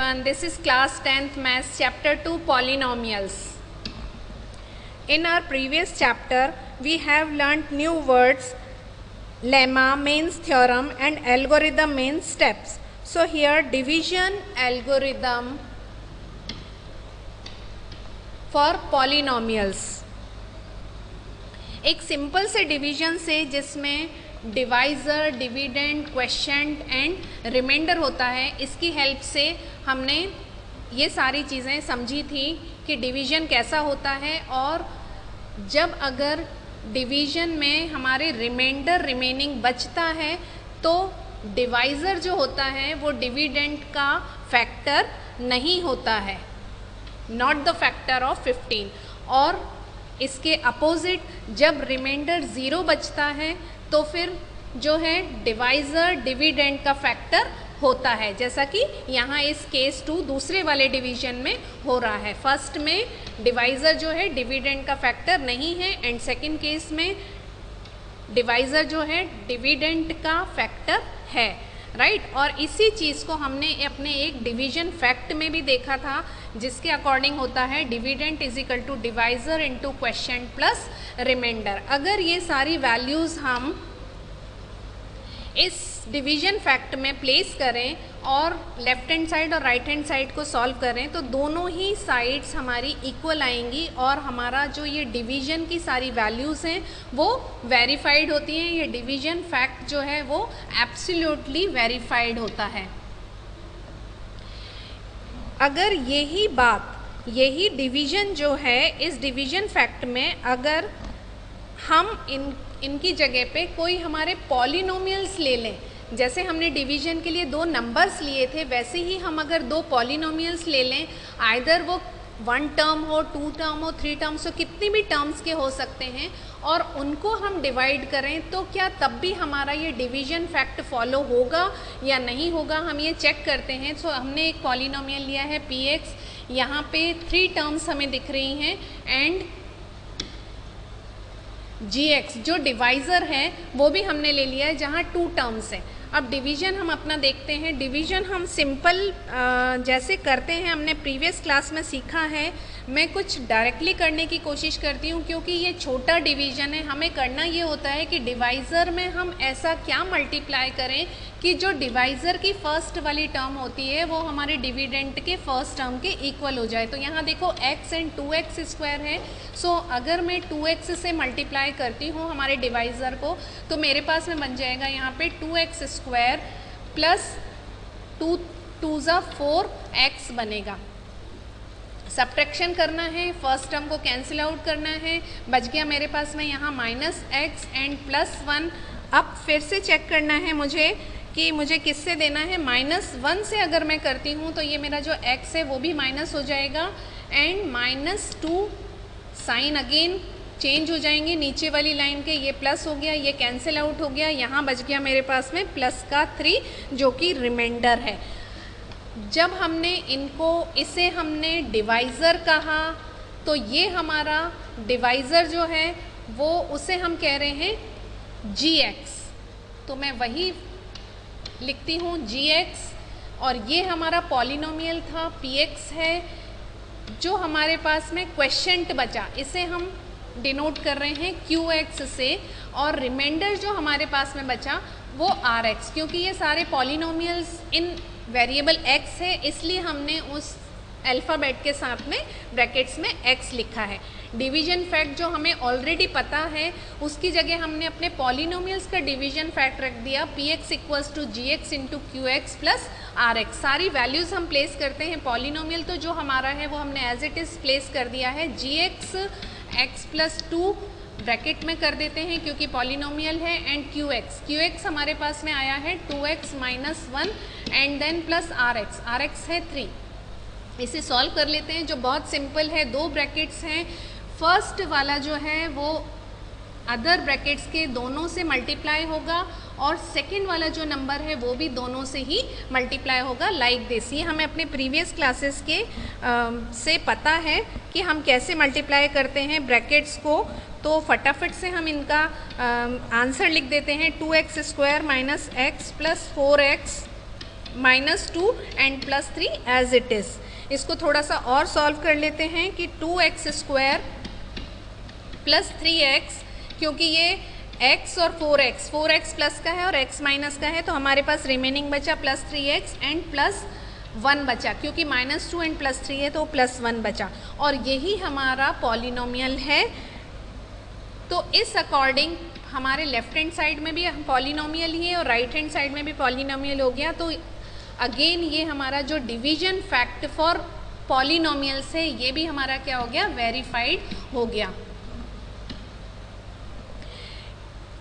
everyone, this is class 10th maths chapter 2 polynomials. In our previous chapter we have learnt new words. Lemma means theorem and algorithm means steps. So here division algorithm for polynomials. एक simple से division से जिसमें divisor, dividend, quotient and reminder होता है, इसकी help से हमने ये सारी चीज़ें समझी थी कि डिवीज़न कैसा होता है और जब अगर डिवीज़न में हमारे रिमाइंडर रिमेनिंग बचता है तो डिवाइज़र जो होता है वो डिविडेंड का फैक्टर नहीं होता है, नॉट द फैक्टर ऑफ 15। और इसके अपोजिट जब रिमाइंडर 0 बचता है तो फिर जो है डिवाइज़र डिविडेंड का फैक्टर होता है, जैसा कि यहाँ इस केस 2 दूसरे वाले डिवीजन में हो रहा है। फर्स्ट में डिवाइज़र जो है डिविडेंड का फैक्टर नहीं है एंड सेकंड केस में डिवाइज़र जो है डिविडेंड का फैक्टर है, राइट। और इसी चीज़ को हमने अपने एक डिवीजन फैक्ट में भी देखा था, जिसके अकॉर्डिंग होता है dividend is equal to divisor into question plus remainder. अगर ये सारी वैल्यूज़ हम इस डिवीजन फैक्ट में प्लेस करें और लेफ्ट हैंड साइड और राइट हैंड साइड को सॉल्व करें तो दोनों ही साइड्स हमारी इक्वल आएंगी और हमारा जो ये डिवीजन की सारी वैल्यूज़ हैं वो वेरीफाइड होती हैं। ये डिवीजन फैक्ट जो है वो एब्सोल्युटली वेरीफाइड होता है। अगर यही डिवीजन जो है इस डिवीजन फैक्ट में अगर हम इनकी जगह पे कोई हमारे पॉलिनोमियल्स ले लें, जैसे हमने डिवीजन के लिए 2 नंबर्स लिए थे, वैसे ही हम अगर 2 पॉलिनोमियल्स ले लें, आइदर वो 1 टर्म हो, 2 टर्म हो, 3 टर्म्स हो, कितनी भी टर्म्स के हो सकते हैं, और उनको हम डिवाइड करें तो क्या तब भी हमारा ये डिवीजन फैक्ट फॉलो होगा या नहीं होगा, हम ये चेक करते हैं। सो हमने एक पॉलिनोमियल लिया है px, यहाँ पे 3 टर्म्स हमें दिख रही हैं एंड gx जो डिवाइज़र है वो भी हमने ले लिया है जहाँ 2 टर्म्स हैं। अब डिवीज़न हम अपना देखते हैं। डिवीज़न हम सिंपल जैसे करते हैं, हमने प्रीवियस क्लास में सीखा है, मैं कुछ डायरेक्टली करने की कोशिश करती हूँ क्योंकि ये छोटा डिवीज़न है। हमें करना ये होता है कि डिवाइज़र में हम ऐसा क्या मल्टीप्लाई करें कि जो डिवाइज़र की फर्स्ट वाली टर्म होती है वो हमारे डिविडेंड के फर्स्ट टर्म के इक्वल हो जाए। तो यहाँ देखो x एंड 2x स्क्वायर है, सो अगर मैं 2x से मल्टीप्लाई करती हूँ हमारे डिवाइज़र को तो मेरे पास में बन जाएगा यहाँ पे 2x स्क्वायर प्लस 2 2 4x बनेगा। सब्ट्रैक्शन करना है, फर्स्ट टर्म को कैंसिल आउट करना है, बच गया मेरे पास में यहाँ -x एंड +1। अब फिर से चेक करना है मुझे कि मुझे किससे देना है, -1 से अगर मैं करती हूँ तो ये मेरा जो x है वो भी माइनस हो जाएगा एंड -2 साइन अगेन चेंज हो जाएंगे नीचे वाली लाइन के, ये प्लस हो गया, ये कैंसिल आउट हो गया, यहाँ बच गया मेरे पास में प्लस का 3 जो कि रिमाइंडर है। जब हमने इसे हमने डिवाइज़र कहा तो ये हमारा डिवाइज़र जो है वो उसे हम कह रहे हैं gx, तो मैं वही लिखती हूँ gx, और ये हमारा पॉलिनोमियल था px है जो हमारे पास में क्वेशेंट बचा, इसे हम डिनोट कर रहे हैं qx से, और रिमाइंडर जो हमारे पास में बचा वो rx, क्योंकि ये सारे पॉलिनोमियल्स इन वेरिएबल x है इसलिए हमने उस अल्फ़ाबेट के साथ में ब्रैकेट्स में x लिखा है। डिवीजन फैक्ट जो हमें ऑलरेडी पता है उसकी जगह हमने अपने पॉलिनोमियल्स का डिवीजन फैक्ट रख दिया, px equals to gx into qx plus rx। सारी वैल्यूज़ हम प्लेस करते हैं, पॉलिनोमियल तो जो हमारा है वो हमने एज इट इज़ प्लेस कर दिया है, gx x प्लस 2 ब्रैकेट में कर देते हैं क्योंकि पॉलिनोमियल है, एंड qx हमारे पास में आया है 2x minus 1 and then plus rx है 3। इसे सॉल्व कर लेते हैं जो बहुत सिंपल है, 2 ब्रैकेट्स हैं, फर्स्ट वाला जो है वो अदर ब्रैकेट्स के दोनों से मल्टीप्लाई होगा और सेकंड वाला जो नंबर है वो भी दोनों से ही मल्टीप्लाई होगा, लाइक दिस। ये हमें अपने प्रीवियस क्लासेस के से पता है कि हम कैसे मल्टीप्लाई करते हैं ब्रैकेट्स को, तो फटाफट से हम इनका आंसर लिख देते हैं। 2x square minus x plus 4x -2 and +3 as it is. इसको थोड़ा सा और सॉल्व कर लेते हैं कि 2x² + 3x, क्योंकि ये x और 4x प्लस का है और x माइनस का है, तो हमारे पास रिमेनिंग बचा +3x एंड +1 बचा, क्योंकि -2 एंड +3 है तो +1 बचा, और यही हमारा पॉलिनोमियल है। तो इस अकॉर्डिंग हमारे लेफ्ट हैंड साइड में भी पॉलिनोमियल ही है और राइट हैंड साइड में भी पॉलिनोमियल हो गया। तो अगेन ये हमारा जो डिवीजन फैक्ट फॉर पॉलिनोमियल्स है, ये भी हमारा क्या हो गया, वेरीफाइड हो गया।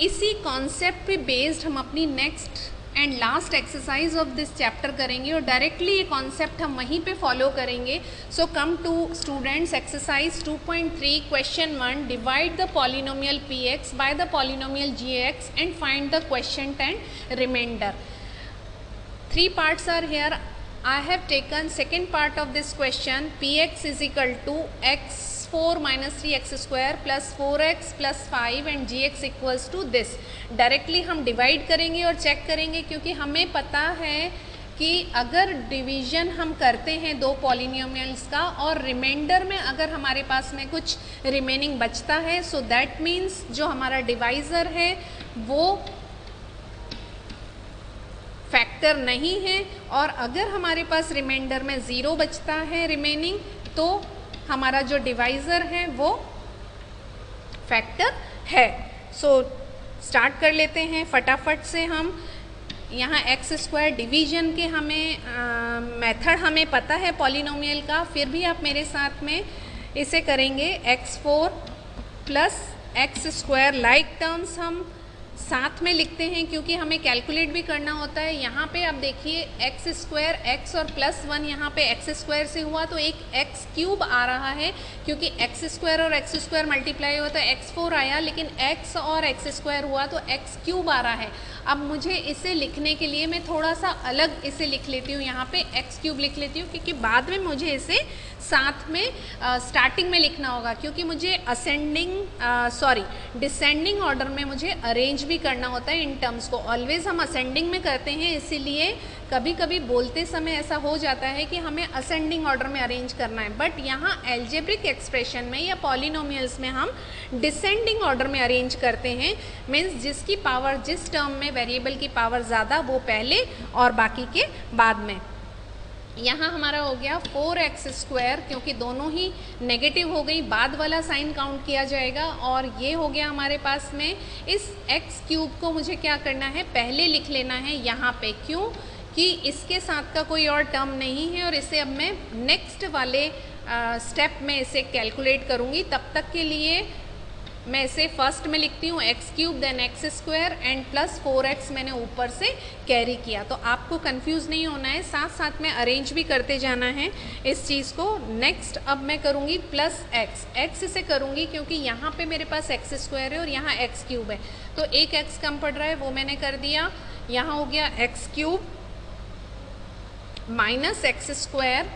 इसी कॉन्सेप्ट पे बेस्ड हम अपनी next and last exercise of this chapter करेंगे और डायरेक्टली ये कॉन्सेप्ट हम वहीं पे फॉलो करेंगे। So come to students, exercise 2.3 question 1, divide the polynomial px by the polynomial gx and find the quotient and remainder. 3 parts are here. I have taken second part of this question. Px is equal to x4 minus 3x² plus 4x plus 5 and gx equals to this. Directly हम divide करेंगे और check करेंगे, क्योंकि हमें पता है कि अगर डिवीजन हम करते हैं दो पॉलिनोमियल्स का और रिमाइंडर में अगर हमारे पास में कुछ रिमेनिंग बचता है, सो दैट मीन्स जो हमारा डिवाइज़र है वो फैक्टर नहीं है, और अगर हमारे पास रिमाइंडर में 0 बचता है रिमेनिंग, तो हमारा जो डिवाइज़र है वो फैक्टर है। सो स्टार्ट कर लेते हैं फटाफट से। हम यहाँ x² डिवीजन के हमें मेथड हमें पता है पॉलिनोमियल का, फिर भी आप मेरे साथ में इसे करेंगे। x4 + x² लाइक टर्म्स हम साथ में लिखते हैं, क्योंकि हमें कैलकुलेट भी करना होता है। यहाँ पे आप देखिए x² x और +1 यहाँ पे x² से हुआ तो एक x³ आ रहा है, क्योंकि x² और x² मल्टीप्लाई हुआ तो x4 आया, लेकिन x और x² हुआ तो x³ आ रहा है। अब मुझे इसे लिखने के लिए मैं थोड़ा सा अलग इसे लिख लेती हूँ, यहाँ पे x³ लिख लेती हूँ, क्योंकि बाद में मुझे इसे साथ में स्टार्टिंग में लिखना होगा, क्योंकि मुझे डिसेंडिंग ऑर्डर में मुझे अरेंज भी करना होता है इन टर्म्स को। ऑलवेज हम असेंडिंग में करते हैं, इसीलिए कभी कभी बोलते समय ऐसा हो जाता है कि हमें असेंडिंग ऑर्डर में अरेंज करना है, बट यहाँ एल्जेब्रिक एक्सप्रेशन में या पॉलिनोमियल्स में हम डिसेंडिंग ऑर्डर में अरेंज करते हैं। मीन्स जिसकी पावर, जिस टर्म में वेरिएबल की पावर ज़्यादा वो पहले और बाकी के बाद में। यहाँ हमारा हो गया 4x², क्योंकि दोनों ही नेगेटिव हो गई, बाद वाला साइन काउंट किया जाएगा, और ये हो गया हमारे पास में। इस x³ को मुझे क्या करना है, पहले लिख लेना है यहाँ पे, क्यों कि इसके साथ का कोई और टर्म नहीं है, और इसे अब मैं नेक्स्ट वाले स्टेप में इसे कैलकुलेट करूँगी। तब तक के लिए मैं इसे फर्स्ट में लिखती हूँ x³ then x² and +4x मैंने ऊपर से कैरी किया। तो आपको कंफ्यूज नहीं होना है, साथ साथ में अरेंज भी करते जाना है इस चीज़ को। नेक्स्ट अब मैं करूँगी +x से करूँगी, क्योंकि यहाँ पे मेरे पास x² है और यहाँ x³ है, तो एक x कम पड़ रहा है, वो मैंने कर दिया। यहाँ हो गया x³ -x²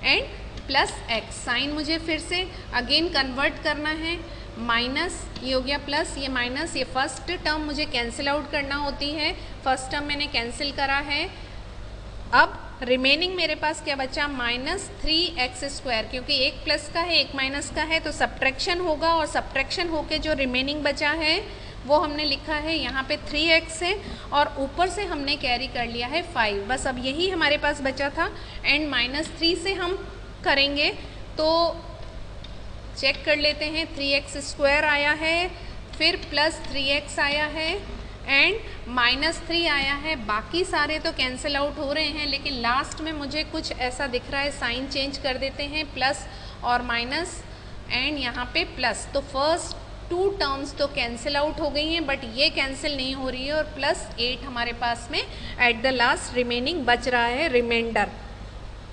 and +x। Sign मुझे फिर से अगेन कन्वर्ट करना है, माइनस ये हो गया प्लस, ये माइनस, ये फर्स्ट टर्म मुझे कैंसिल आउट करना होती है, फर्स्ट टर्म मैंने कैंसिल करा है। अब रिमेनिंग मेरे पास क्या बचा, -3x², क्योंकि एक प्लस का है एक माइनस का है तो सब्ट्रैक्शन होगा, और सब्ट्रैक्शन होके जो रिमेनिंग बचा है वो हमने लिखा है यहाँ पे 3x है, और ऊपर से हमने कैरी कर लिया है 5। बस अब यही हमारे पास बचा था, एंड -3 से हम करेंगे तो चेक कर लेते हैं। 3x² आया है, फिर +3x आया है एंड -3 आया है। बाकी सारे तो कैंसिल आउट हो रहे हैं, लेकिन लास्ट में मुझे कुछ ऐसा दिख रहा है, साइन चेंज कर देते हैं, प्लस और माइनस एंड यहाँ पे प्लस। तो फर्स्ट 2 टर्म्स तो कैंसिल आउट हो गई हैं, बट ये कैंसिल नहीं हो रही है, और +8 हमारे पास में एट द लास्ट रिमेनिंग बच रहा है रिमाइंडर।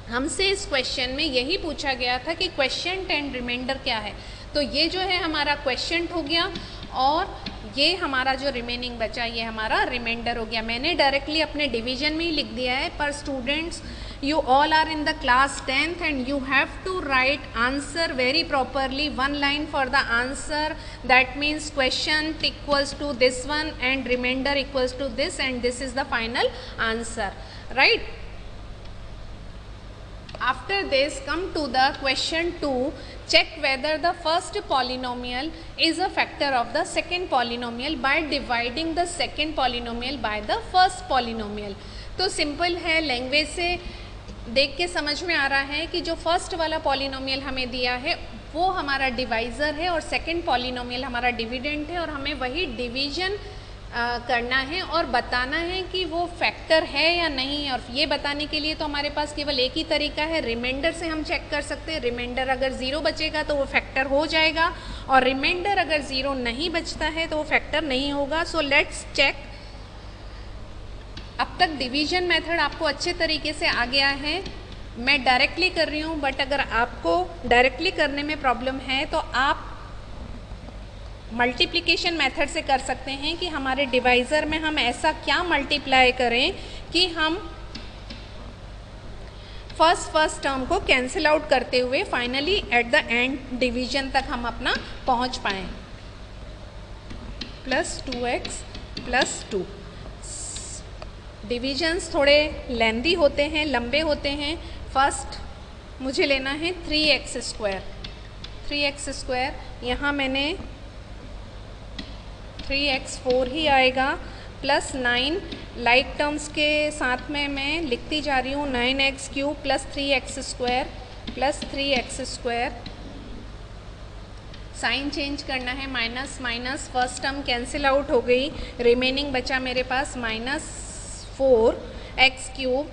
हमसे इस क्वेश्चन में यही पूछा गया था कि क्वोशिएंट एंड रिमाइंडर क्या है, तो ये जो है हमारा क्वोशिएंट हो गया, और ये हमारा जो रिमेनिंग बचा ये हमारा रिमाइंडर हो गया। मैंने डायरेक्टली अपने डिवीजन में ही लिख दिया है, पर students you all are in the class 10th and you have to write answer very properly, one line for the answer, that means quotient equals to this one and remainder equals to this, and this is the final answer. right? After this, come to the question 2. Check whether the first polynomial is a factor of the second polynomial by dividing the second polynomial by the first polynomial. तो simple है, language से देख के समझ में आ रहा है कि जो फर्स्ट वाला पॉलिनोमियल हमें दिया है वो हमारा डिवाइज़र है और सेकंड पॉलिनोमियल हमारा डिविडेंड है, और हमें वही डिवीजन करना है और बताना है कि वो फैक्टर है या नहीं। और ये बताने के लिए तो हमारे पास केवल एक ही तरीका है, रिमाइंडर से हम चेक कर सकते हैं। रिमाइंडर अगर 0 बचेगा तो वो फैक्टर हो जाएगा, और रिमाइंडर अगर 0 नहीं बचता है तो वो फैक्टर नहीं होगा। So let's check. अब तक डिवीजन मेथड आपको अच्छे तरीके से आ गया है, मैं डायरेक्टली कर रही हूँ, बट अगर आपको डायरेक्टली करने में प्रॉब्लम है तो आप मल्टीप्लिकेशन मेथड से कर सकते हैं कि हमारे डिवाइज़र में हम ऐसा क्या मल्टीप्लाई करें कि हम फर्स्ट टर्म को कैंसिल आउट करते हुए finally at the end division तक हम अपना पहुंच पाएँ। Plus 2x plus 2। डिविजन्स थोड़े लेंदी होते हैं, लंबे होते हैं। फर्स्ट मुझे लेना है 3x स्क्वायर। 3x स्क्वायर, यहाँ मैंने 3x4 ही आएगा, प्लस 9 लाइक टर्म्स के साथ में मैं लिखती जा रही हूँ 9x cube plus 3x square plus 3x square. Sign change करना है, minus minus, first term cancel out हो गई, रिमेनिंग बचा मेरे पास -4x क्यूब,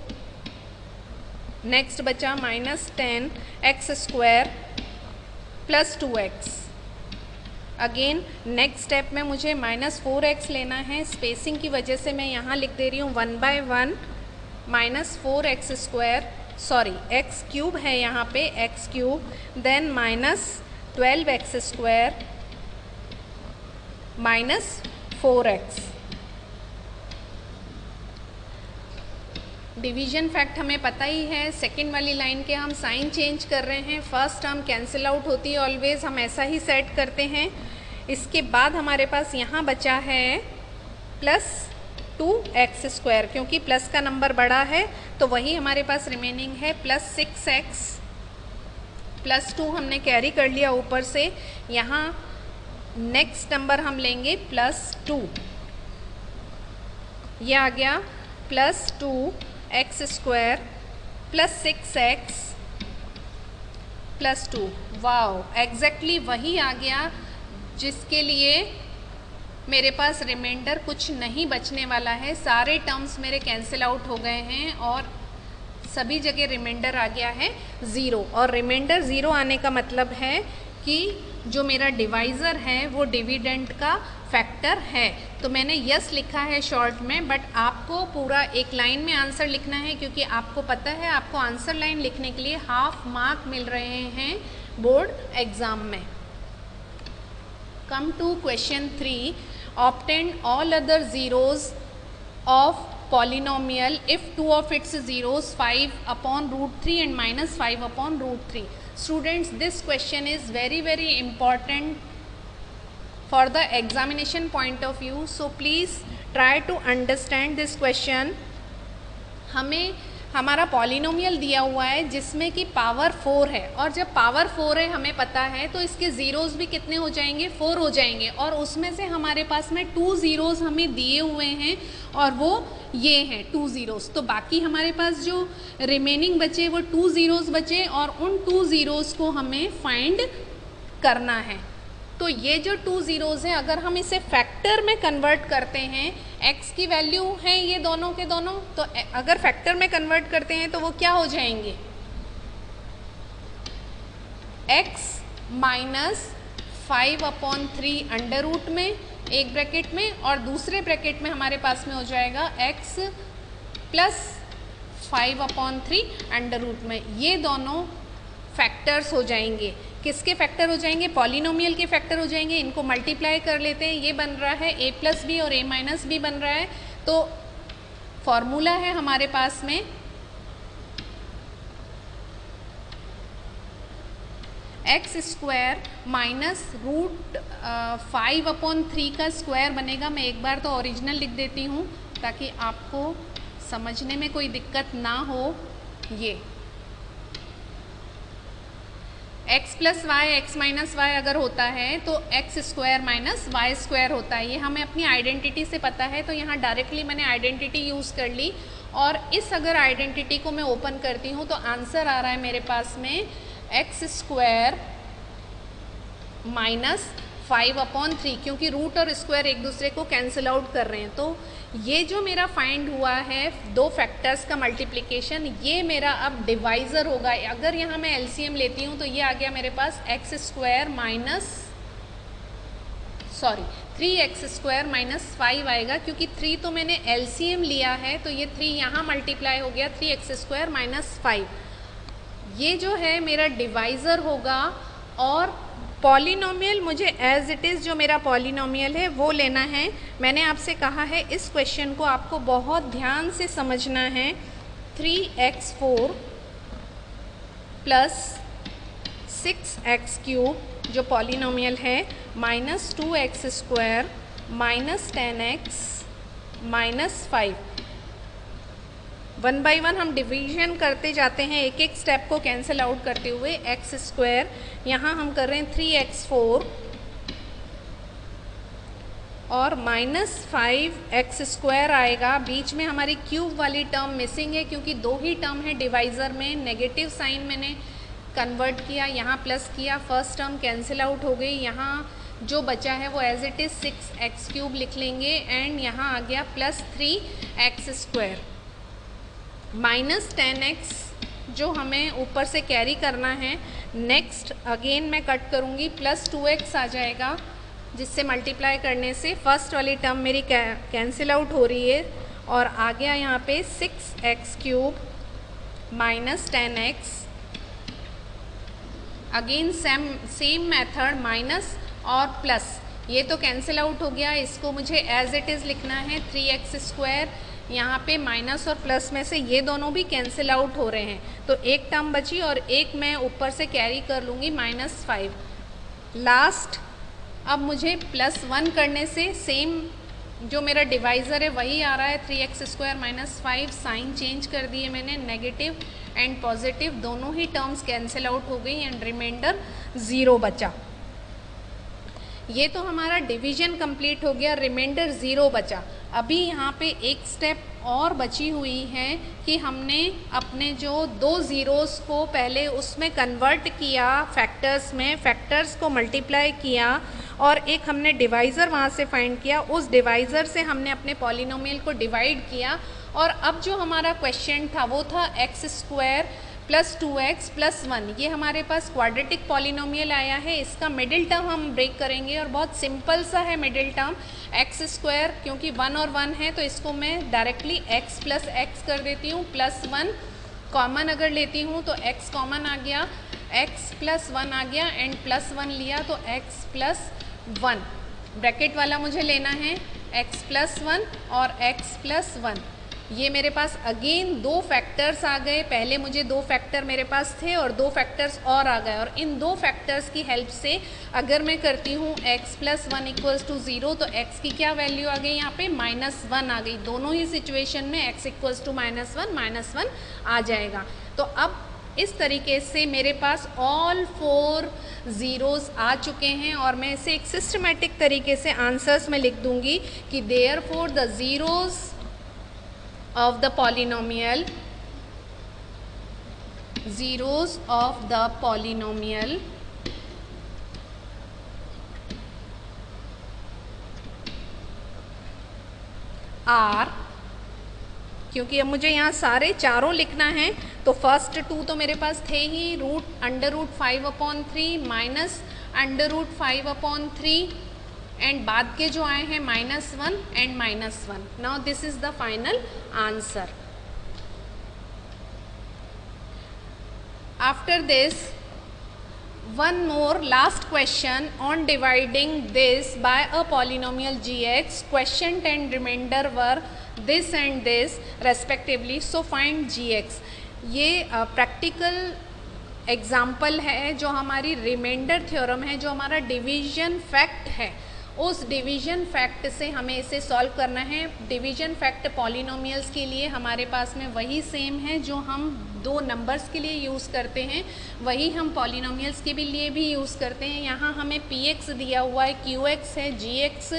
नेक्स्ट बचा -10x square plus 2x। Again next step में मुझे -4x लेना है, स्पेसिंग की वजह से मैं यहाँ लिख दे रही हूँ 1/1 -4x square, sorry x cube है यहाँ पे, x cube, then -12x square -4x। Division fact हमें पता ही है, सेकेंड वाली लाइन के हम साइन चेंज कर रहे हैं, फर्स्ट टर्म कैंसिल आउट होती है ऑलवेज, हम ऐसा ही सेट करते हैं। इसके बाद हमारे पास यहाँ बचा है प्लस 2x स्क्वायर, क्योंकि प्लस का नंबर बड़ा है तो वही हमारे पास रिमेनिंग है, प्लस 6x प्लस 2 हमने कैरी कर लिया ऊपर से। यहाँ नेक्स्ट नंबर हम लेंगे प्लस 2, ये आ गया plus 2x square plus 6x plus 2। Wow, exactly वही आ गया जिसके लिए मेरे पास रिमाइंडर कुछ नहीं बचने वाला है, सारे टर्म्स मेरे कैंसिल आउट हो गए हैं और सभी जगह रिमाइंडर आ गया है 0। और रिमाइंडर 0 आने का मतलब है कि जो मेरा डिवाइज़र है वो डिविडेंड का फैक्टर है। तो मैंने यस लिखा है शॉर्ट में, बट आपको पूरा एक लाइन में आंसर लिखना है, क्योंकि आपको पता है आपको आंसर लाइन लिखने के लिए हाफ मार्क मिल रहे हैं बोर्ड एग्ज़ाम में। Come to question 3। Obtain all other zeros of polynomial if two of its zeros 5/√3 and -5/√3. Students, this question is very important for the examination point of view, so please try to understand this question. हमें हमारा polynomial दिया हुआ है जिसमें कि power 4 है, और जब पावर 4 है हमें पता है तो इसके ज़ीरोज़ भी कितने हो जाएंगे, 4 हो जाएंगे, और उसमें से हमारे पास में 2 ज़ीरोज़ हमें दिए हुए हैं और वो ये हैं 2 ज़ीरोज़। तो बाकी हमारे पास जो रिमेनिंग बचे वो 2 ज़ीरोज़ बचे, और उन 2 ज़ीरोज़ को हमें फाइंड करना है। तो ये जो 2 ज़ीरोज़ हैं अगर हम इसे फैक्टर में कन्वर्ट करते हैं, x की वैल्यू हैं ये दोनों के दोनों, तो अगर फैक्टर में कन्वर्ट करते हैं तो वो क्या हो जाएंगे, x -5/3 अंडर रूट में एक ब्रैकेट में, और दूसरे ब्रैकेट में हमारे पास में हो जाएगा x + 5/3 अंडर रूट में। ये दोनों फैक्टर्स हो जाएंगे। किसके फैक्टर हो जाएंगे, पॉलिनोमियल के फैक्टर हो जाएंगे। इनको मल्टीप्लाई कर लेते हैं, ये बन रहा है a + b और a - b बन रहा है। तो फॉर्मूला है हमारे पास में x स्क्वायर -√5/3 का स्क्वायर बनेगा। मैं एक बार तो ओरिजिनल लिख देती हूँ ताकि आपको समझने में कोई दिक्कत ना हो, ये x plus Y X minus Y अगर होता है तो X square minus Y square होता है। ये हमें अपनी आइडेंटिटी से पता है, तो यहाँ डायरेक्टली मैंने आइडेंटिटी यूज़ कर ली और इस अगर आइडेंटिटी को मैं ओपन करती हूँ तो आंसर आ रहा है मेरे पास में एक्स स्क्वायर माइनस 5/3, क्योंकि रूट और स्क्वायर एक दूसरे को कैंसिल आउट कर रहे हैं। तो ये जो मेरा फाइंड हुआ है दो फैक्टर्स का मल्टीप्लिकेशन, ये मेरा अब डिवाइज़र होगा। अगर यहाँ मैं एलसीएम लेती हूँ तो ये आ गया मेरे पास x square minus 3x square minus 5 आएगा, क्योंकि 3 तो मैंने एलसीएम लिया है तो ये 3 यहाँ मल्टीप्लाई हो गया 3x स्क्वायर माइनस 5। ये जो है मेरा डिवाइज़र होगा और पॉलिनोमियल मुझे एज इट इज़ जो मेरा पॉलिनोमियल है वो लेना है। मैंने आपसे कहा है इस क्वेश्चन को आपको बहुत ध्यान से समझना है। 3x4 प्लस 6x³ जो पॉलिनोमियल है minus 2x square minus 10x minus 5। 1 by 1 हम डिवीजन करते जाते हैं, एक एक स्टेप को कैंसिल आउट करते हुए। एक्स स्क्वायर यहाँ हम कर रहे हैं 3x4 और माइनस 5x स्क्वायर आएगा। बीच में हमारी क्यूब वाली टर्म मिसिंग है क्योंकि दो ही टर्म है डिवाइज़र में। नेगेटिव साइन मैंने कन्वर्ट किया, यहाँ प्लस किया, फर्स्ट टर्म कैंसिल आउट हो गई। यहाँ जो बचा है वो एज इट इज़ 6x³ लिख लेंगे एंड यहाँ आ गया plus 3x square minus 10x जो हमें ऊपर से कैरी करना है। नेक्स्ट अगेन मैं कट करूँगी, प्लस 2x आ जाएगा जिससे मल्टीप्लाई करने से फर्स्ट वाली टर्म मेरी कैंसिल आउट हो रही है और आ गया यहाँ पे 6x³ minus 10x। Again same method, minus और प्लस, ये तो कैंसिल आउट हो गया, इसको मुझे एज इट इज़ लिखना है 3x स्क्वायर। यहाँ पे माइनस और प्लस में से ये दोनों भी कैंसिल आउट हो रहे हैं तो एक टर्म बची और एक मैं ऊपर से कैरी कर लूँगी माइनस 5। लास्ट अब मुझे प्लस 1 करने से सेम जो मेरा डिवाइज़र है वही आ रहा है 3x square minus 5। Sign change कर दिए मैंने, नेगेटिव एंड पॉजिटिव दोनों ही टर्म्स कैंसिल आउट हो गई एंड रिमाइंडर 0 बचा। ये तो हमारा डिवीजन कंप्लीट हो गया, रिमाइंडर 0 बचा। अभी यहाँ पे एक स्टेप और बची हुई है कि हमने अपने जो दो ज़ीरोज़ को पहले उसमें कन्वर्ट किया फैक्टर्स में, फैक्टर्स को मल्टीप्लाई किया और एक हमने डिवाइज़र वहाँ से फाइंड किया, उस डिवाइज़र से हमने अपने पॉलिनोमियल को डिवाइड किया। और अब जो हमारा क्वेश्चन था वो था x square plus 2x plus 1, ये हमारे पास क्वाड्रेटिक पॉलिनोमियल आया है। इसका मिडिल टर्म हम ब्रेक करेंगे और बहुत सिंपल सा है मिडिल टर्म, एक्स स्क्वायर, क्योंकि 1 और 1 है तो इसको मैं डायरेक्टली x प्लस x कर देती हूँ, प्लस 1 कॉमन अगर लेती हूँ तो x कॉमन आ गया, x प्लस 1 आ गया एंड प्लस 1 लिया तो x प्लस 1, ब्रैकेट वाला मुझे लेना है x प्लस 1 और x प्लस 1। ये मेरे पास अगेन दो फैक्टर्स आ गए, पहले मुझे दो फैक्टर मेरे पास थे और दो फैक्टर्स और आ गए, और इन दो फैक्टर्स की हेल्प से अगर मैं करती हूँ x प्लस 1 इक्वल्स टू 0 तो x की क्या वैल्यू आ गई, यहाँ पे -1 आ गई। दोनों ही सिचुएशन में x इक्वल्स टू -1 आ जाएगा। तो अब इस तरीके से मेरे पास ऑल 4 ज़ीरोज़ आ चुके हैं और मैं इसे एक सिस्टमेटिक तरीके से आंसर्स में लिख दूँगी कि therefore the zeros of the polynomial, zeros of the polynomial are, क्योंकि अब मुझे यहाँ सारे चारों लिखना है तो फर्स्ट 2 तो मेरे पास थे ही, √5/3 माइनस √5/3 एंड बाद के जो आए हैं -1 and -1। Now this is the final answer. After this one more last question on dividing this by a polynomial gx. Question and remainder were this and this respectively, so find gx. ये practical example है जो हमारी remainder theorem है, जो हमारा division fact है उस division fact से हमें इसे सॉल्व करना है। डिवीजन फैक्ट पॉलिनोमियल्स के लिए हमारे पास में वही सेम है जो हम दो नंबर्स के लिए यूज़ करते हैं, वही हम पॉलिनोमियल्स के भी लिए भी यूज़ करते हैं। यहाँ हमें px दिया हुआ है, qx है, gx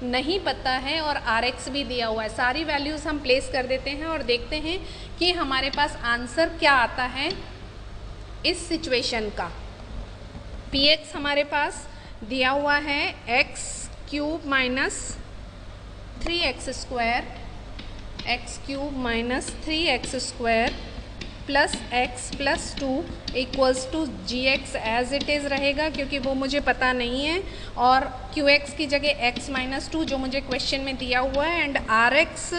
नहीं पता है और rx भी दिया हुआ है। सारी वैल्यूज़ हम प्लेस कर देते हैं और देखते हैं कि हमारे पास आंसर क्या आता है इस सिचुएशन का। px हमारे पास दिया हुआ है x cube minus 3x square, x cube minus 3x square plus x plus 2 equals to gx as it is रहेगा क्योंकि वो मुझे पता नहीं है, और qx की जगह x माइनस 2 जो मुझे क्वेश्चन में दिया हुआ है, एंड rx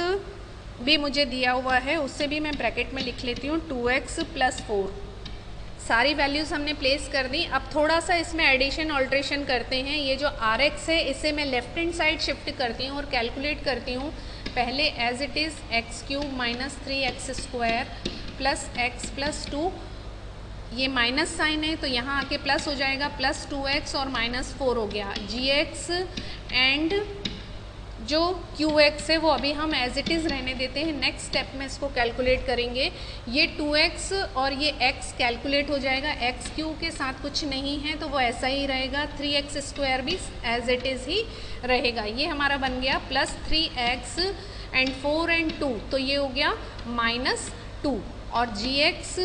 भी मुझे दिया हुआ है, उससे भी मैं ब्रैकेट में लिख लेती हूँ 2x प्लस 4। सारी वैल्यूज़ हमने प्लेस कर दी। अब थोड़ा सा इसमें एडिशन ऑल्ट्रेशन करते हैं। ये जो rx है इसे मैं लेफ्ट हैंड साइड शिफ्ट करती हूँ और कैलकुलेट करती हूँ। पहले as it is x cube minus 3x square plus x plus 2, ये माइनस साइन है तो यहाँ आके प्लस हो जाएगा, प्लस 2x और माइनस 4 हो गया gx, एंड जो qx है वो अभी हम एज इट इज़ रहने देते हैं। नेक्स्ट स्टेप में इसको कैलकुलेट करेंगे। ये 2x और ये x कैलकुलेट हो जाएगा, x क्यू के साथ कुछ नहीं है तो वो ऐसा ही रहेगा, 3x स्क्वायर भी एज इट इज़ ही रहेगा। ये हमारा बन गया प्लस 3x एंड 4 एंड 2, तो ये हो गया माइनस 2, और gx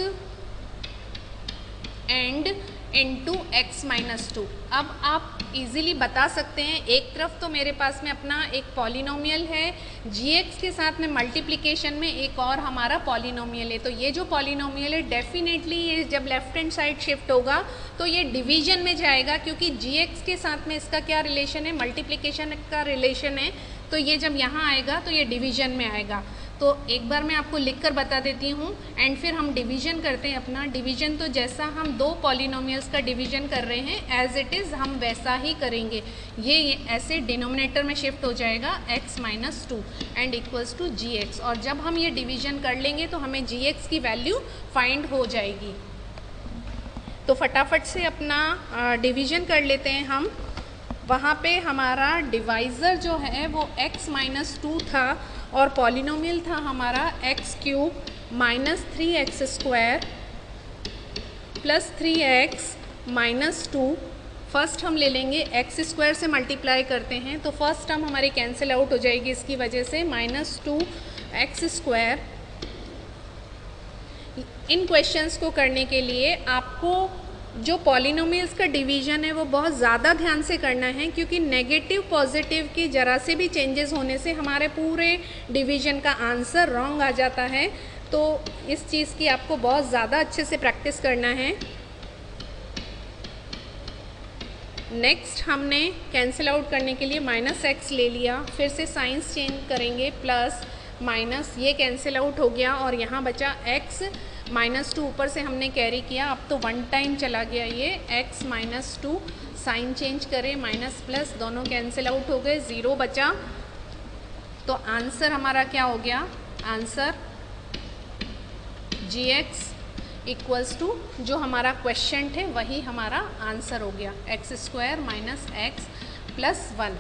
and into x minus 2। अब आप इजीली बता सकते हैं, एक तरफ तो मेरे पास में अपना एक पॉलिनोमियल है, gx के साथ में मल्टीप्लिकेशन में एक और हमारा पॉलिनोमियल है, तो ये जो पॉलिनोमियल है डेफिनेटली ये जब लेफ्ट हैंड साइड शिफ्ट होगा तो ये डिवीजन में जाएगा, क्योंकि gx के साथ में इसका क्या रिलेशन है, मल्टीप्लिकेशन का रिलेशन है, तो ये जब यहाँ आएगा तो ये डिवीजन में आएगा। तो एक बार मैं आपको लिखकर बता देती हूँ एंड फिर हम डिवीजन करते हैं अपना। डिवीजन तो जैसा हम दो पॉलिनोमियल्स का डिवीजन कर रहे हैं एज इट इज़ हम वैसा ही करेंगे। ये ऐसे डिनोमिनेटर में शिफ्ट हो जाएगा x minus 2 and equals to gx, और जब हम ये डिवीजन कर लेंगे तो हमें gx की वैल्यू फाइंड हो जाएगी। तो फटाफट से अपना डिवीजन कर लेते हैं हम। वहाँ पे हमारा डिवाइज़र जो है वो x माइनस 2 था और पॉलिनोमियल था हमारा x cube minus 3x square plus 3x minus 2। First हम ले लेंगे x स्क्वायर से मल्टीप्लाई करते हैं तो फर्स्ट टर्म हमारी कैंसिल आउट हो जाएगी इसकी वजह से, माइनस 2x स्क्वायर। इन क्वेश्चंस को करने के लिए आपको जो पॉलिनोमियल्स का डिवीज़न है वो बहुत ज़्यादा ध्यान से करना है, क्योंकि नेगेटिव पॉजिटिव की ज़रा से भी चेंजेस होने से हमारे पूरे डिवीज़न का आंसर रॉन्ग आ जाता है। तो इस चीज़ की आपको बहुत ज़्यादा अच्छे से प्रैक्टिस करना है। नेक्स्ट हमने कैंसिल आउट करने के लिए माइनस x ले लिया, फिर से साइंस चेंज करेंगे, प्लस माइनस ये कैंसिल आउट हो गया और यहाँ बचा x माइनस 2, ऊपर से हमने कैरी किया, अब तो वन टाइम चला गया ये x माइनस 2, साइन चेंज करें, माइनस प्लस दोनों कैंसिल आउट हो गए, 0 बचा। तो आंसर हमारा क्या हो गया, आंसर gx इक्वल्स टू जो हमारा क्वेश्चन है वही हमारा आंसर हो गया, x square minus x plus 1।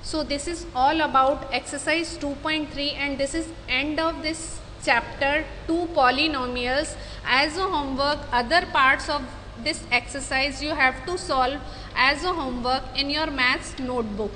So this is all about exercise 2.3 and this is end of this chapter 2 polynomials. As a homework, other parts of this exercise you have to solve as a homework in your maths notebook.